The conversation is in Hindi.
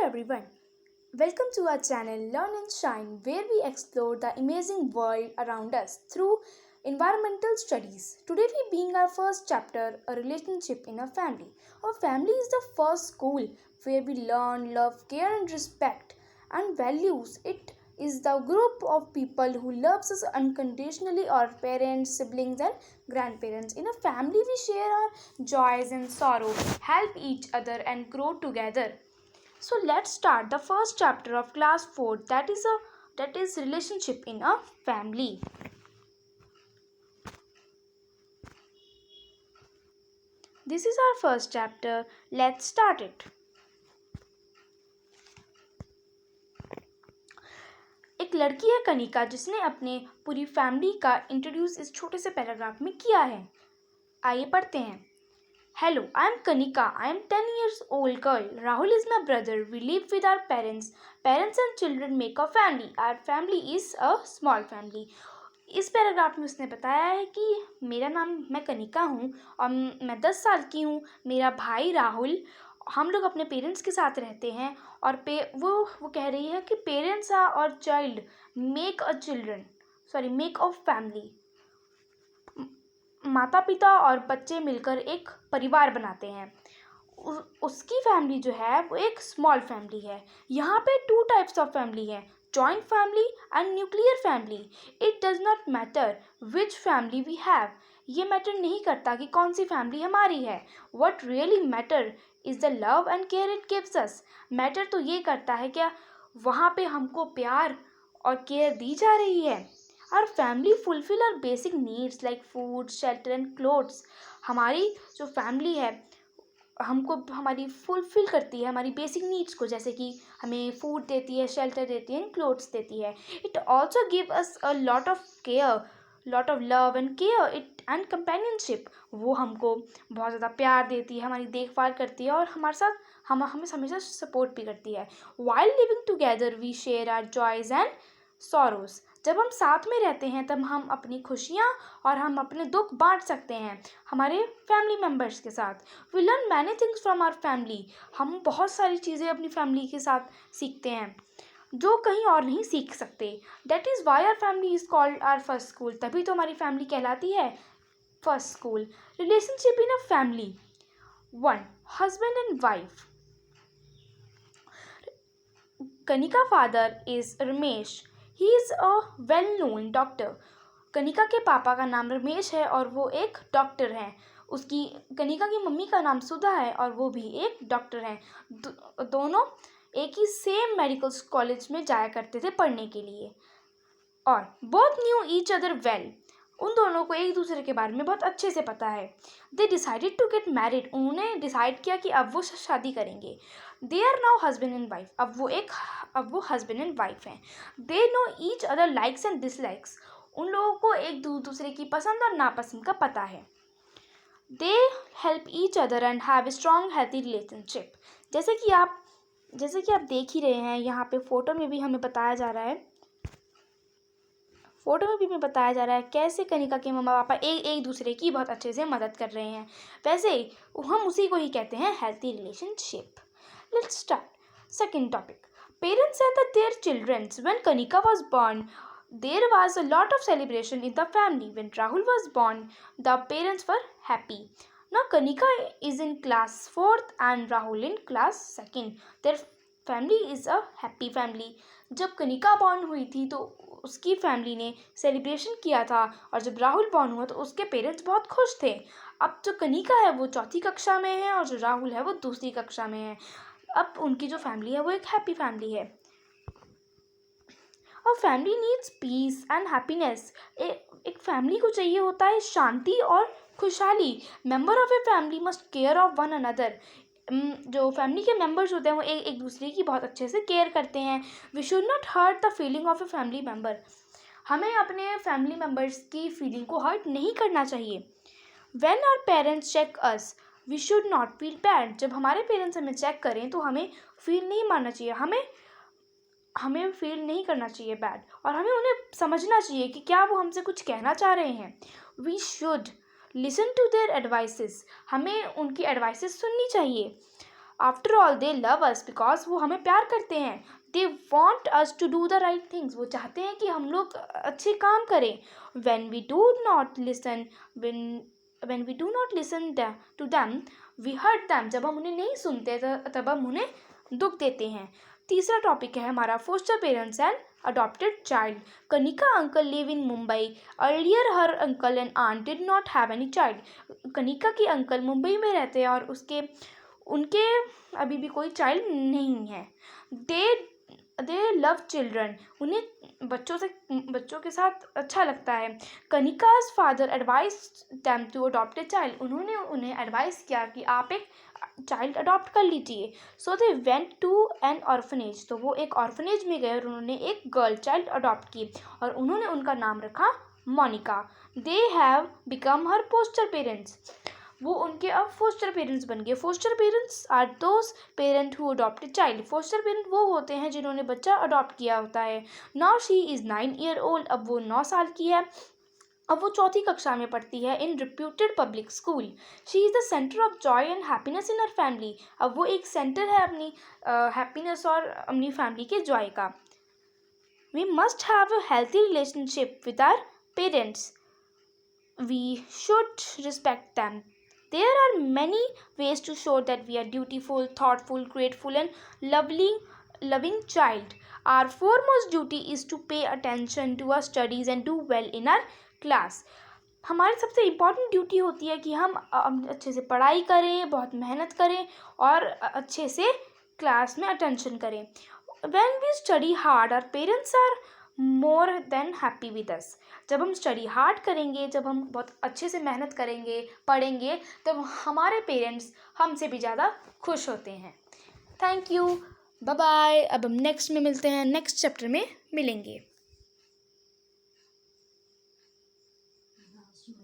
everyone. Welcome to our channel Learn and Shine, where we explore the amazing world around us through environmental studies. Today, we being our first chapter, a relationship in a family. Our family is the first school where we learn, love, care, and respect and values. It is the group of people who loves us unconditionally, our parents, siblings, and grandparents. In a family, we share our joys and sorrow, help each other, and grow together. So let's start the first chapter of class 4, that is relationship in a family. This is our first chapter. Let's start it. एक लड़की है कनिका जिसने अपने पूरी फैमिली का इंट्रोड्यूस इस छोटे से पैराग्राफ में किया है. आइए पढ़ते हैं. Hello, I am Kanika. I am 10 years old girl. Rahul is my brother. We live with our parents. Parents and children make a family. Our family is a small family. इस पैराग्राफ में उसने बताया है कि मैं कनिका हूँ और मैं 10 साल की हूँ. मेरा भाई राहुल, हम लोग अपने पेरेंट्स के साथ रहते हैं और वो कह रही है कि पेरेंट्स और चाइल्ड मेक अ फैमिली. माता पिता और बच्चे मिलकर एक परिवार बनाते हैं. उसकी फैमिली जो है वो एक स्मॉल फैमिली है. यहाँ पे 2 टाइप्स ऑफ फैमिली है, joint family and nuclear family. It does not matter which family we have. ये मैटर नहीं करता कि कौन सी फैमिली हमारी है. What really matter is the love and care it gives us. Matter तो ये करता है क्या वहाँ पे हमको प्यार और केयर दी जा रही है. Our family fulfill our basic needs like food, shelter and clothes. हमारी जो फैमिली है हमको हमारी फुलफिल करती है हमारी बेसिक नीड्स को, जैसे कि हमें फूड देती है, शेल्टर देती है, क्लोथ्स देती है. It also give us a lot of care, lot of love and care it and companionship. वो हमको बहुत ज़्यादा प्यार देती है, हमारी देखभाल करती है और हमारे साथ हमें हमेशा सपोर्ट भी करती है. While living together we share our joys and sorrows. जब हम साथ में रहते हैं तब हम अपनी खुशियाँ और हम अपने दुख बांट सकते हैं हमारे फैमिली मेम्बर्स के साथ. We learn many things from our family. हम बहुत सारी चीज़ें अपनी फैमिली के साथ सीखते हैं जो कहीं और नहीं सीख सकते. That is why our family is called our first school. तभी तो हमारी फैमिली कहलाती है first school. Relationship in a family. 1. Husband and wife. Kanika father is Ramesh. He is a well known doctor. Kanika के पापा का नाम रमेश है और वो एक डॉक्टर हैं. कनिका की मम्मी का नाम सुधा है और वो भी एक डॉक्टर हैं. दोनों एक ही सेम मेडिकल कॉलेज में जाया करते थे पढ़ने के लिए. और both knew each other well. उन दोनों को एक दूसरे के बारे में बहुत अच्छे से पता है. They decided to get married. उन्होंने डिसाइड किया कि अब वो शादी करेंगे. They are now husband and wife. अब वो हस्बैंड एंड वाइफ हैं. They know each other likes and dislikes. उन लोगों को एक दूसरे की पसंद और नापसंद का पता है. They help each other and have a strong healthy relationship. जैसे कि आप देख ही रहे हैं यहाँ पे फोटो में भी हमें बताया जा रहा है कैसे कनिका के मम्मा पापा एक दूसरे की बहुत अच्छे से मदद कर रहे हैं. वैसे हम उसी को ही कहते हैं healthy relationship. Let's start. Second topic. Parents and their children. When Kanika was born, there was a lot of celebration in the family. When Rahul was born, the parents were happy. Now Kanika is in class 4th and Rahul in class 2nd. Their family is a happy family. जब कनिका बॉर्न हुई थी तो उसकी फैमिली ने सेलिब्रेशन किया था और जब राहुल बॉर्न हुआ तो उसके पेरेंट्स बहुत खुश थे. अब जो कनिका है वो 4th कक्षा में है और जो राहुल है वो 2री कक्षा में है. अब उनकी जो फैमिली है वो एक हैप्पी फैमिली है. और family needs peace and happiness. एक फैमिली को चाहिए होता है शांति और खुशहाली. Member of a family must care of one another. जो फैमिली के मेंबर्स होते हैं वो एक दूसरे की बहुत अच्छे से केयर करते हैं. We should not hurt the feeling of a family member. हमें अपने फैमिली मेम्बर्स की फीलिंग को हर्ट नहीं करना चाहिए. When our parents check us we should not feel bad. जब हमारे पेरेंट्स हमें चेक करें तो हमें फील नहीं मानना चाहिए, हमें फील नहीं करना चाहिए बैड. और हमें उन्हें समझना चाहिए कि क्या वो हमसे कुछ कहना चाह रहे हैं. We should listen to their advices. हमें उनकी एडवाइसेस सुननी चाहिए. After all they love us because वो हमें प्यार करते हैं. They want us to do the right things. वो चाहते हैं कि हम लोग अच्छे काम करें. When we do not listen when we do not listen to them, we hurt them. जब हम उन्हें नहीं सुनते तब हम उन्हें दुख देते हैं. तीसरा टॉपिक है हमारा foster parents and adopted child. Kanika uncle live in Mumbai. Earlier her uncle and aunt did not have any child. Kanika की अंकल मुंबई में रहते हैं और उनके अभी भी कोई चाइल्ड नहीं है. They love children. उन्हें बच्चों के साथ अच्छा लगता है. Kanika's father advise them to adopt a child. उन्होंने उन्हें एडवाइस किया कि आप एक चाइल्ड अडॉप्ट कर लीजिए. So they went to an orphanage. तो वो एक ऑर्फनेज में गए और उन्होंने एक गर्ल चाइल्ड अडॉप्ट की और उन्होंने उनका नाम रखा Monika. They have become her foster parents. वो उनके अब फोस्टर पेरेंट्स बन गए. Foster parents are those parent who adopt a child. Foster parent वो होते हैं जिन्होंने बच्चा अडॉप्ट किया होता है. Now she is 9 year old. अब वो 9 साल की है. अब वो 4th कक्षा में पढ़ती है in reputed public school. She is the centre of joy and happiness in her family. अब वो एक सेंटर है अपनी हैप्पीनेस और अपनी फैमिली के जॉय का. We must have a healthy relationship with our parents. We should respect them. There are many ways to show that we are dutiful, thoughtful, grateful and loving child. Our foremost duty is to pay attention to our studies and do well in our class. हमारी सबसे इम्पॉर्टेंट ड्यूटी होती है कि हम अच्छे से पढ़ाई करें, बहुत मेहनत करें और अच्छे से क्लास में अटेंशन करें. When we study hard, our parents are more than happy with us. जब हम स्टडी हार्ड करेंगे, जब हम बहुत अच्छे से मेहनत करेंगे, पढ़ेंगे, तब हमारे पेरेंट्स हमसे भी ज़्यादा खुश होते हैं. Thank you. Bye bye. अब हम नेक्स्ट में मिलते हैं, नेक्स्ट चैप्टर में मिलेंगे.